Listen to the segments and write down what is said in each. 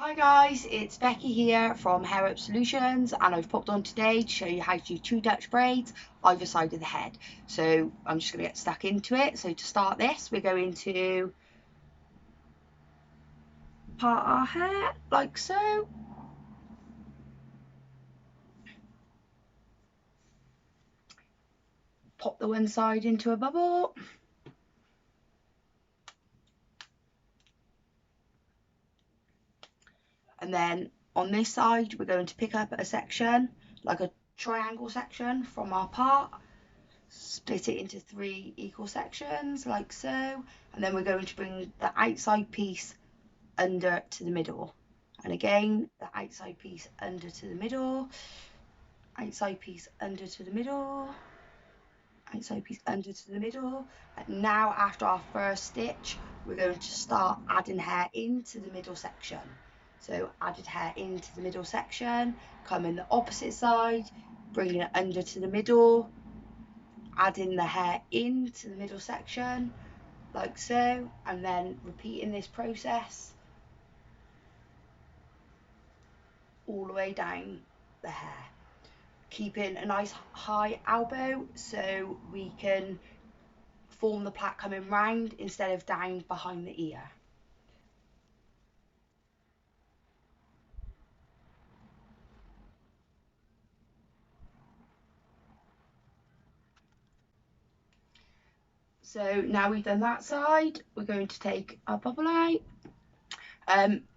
Hi guys, it's Becky here from Hair Up Solutions, and I've popped on today to show you how to do 2 Dutch braids either side of the head. So I'm just going to get stuck into it. So to start this, we're going to part our hair like so. Pop the one side into a bubble. And then on this side, we're going to pick up a section, like a triangle section from our part. Split it into 3 equal sections like so, and then we're going to bring the outside piece under to the middle, and again the outside piece under to the middle, outside piece under to the middle, outside piece under to the middle. And now after our first stitch, we're going to start adding hair into the middle section. So added hair into the middle section, come in the opposite side, bringing it under to the middle, adding the hair into the middle section like so, and then repeating this process all the way down the hair, keeping a nice high elbow so we can form the plait coming round instead of down behind the ear. So now we've done that side, we're going to take our bubble out.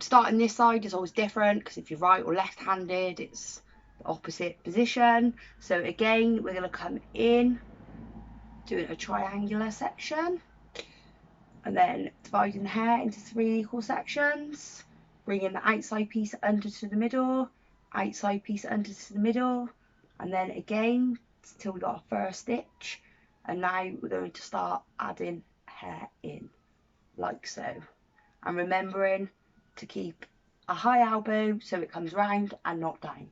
Starting this side is always different because if you're right or left-handed, it's the opposite position. So again, we're going to come in, doing a triangular section, and then dividing the hair into 3 equal sections, bringing the outside piece under to the middle, outside piece under to the middle, and then again till we got our first stitch. And now we're going to start adding hair in like so, and remembering to keep a high elbow so it comes round and not down.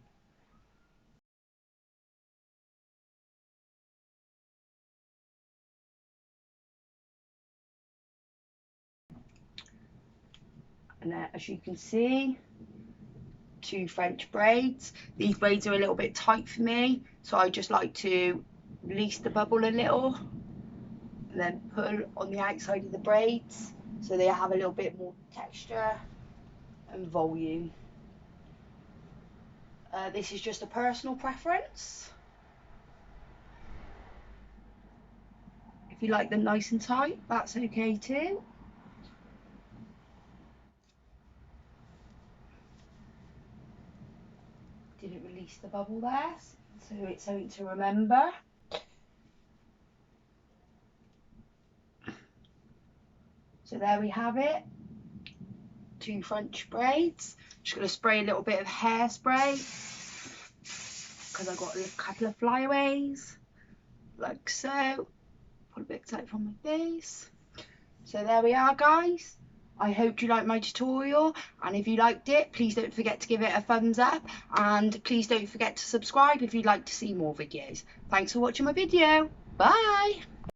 And then, as you can see, 2 French braids. These braids are a little bit tight for me, so I just like to release the bubble a little and then pull on the outside of the braids so they have a little bit more texture and volume. This is just a personal preference. If you like them nice and tight, that's okay too. Didn't release the bubble there, so it's something to remember. So there we have it, 2 French braids. Just going to spray a little bit of hairspray because I've got a couple of flyaways like so. Put a bit of tape from my face. So there we are guys. I hope you liked my tutorial, and if you liked it, please don't forget to give it a thumbs up, and please don't forget to subscribe if you'd like to see more videos. Thanks for watching my video. Bye.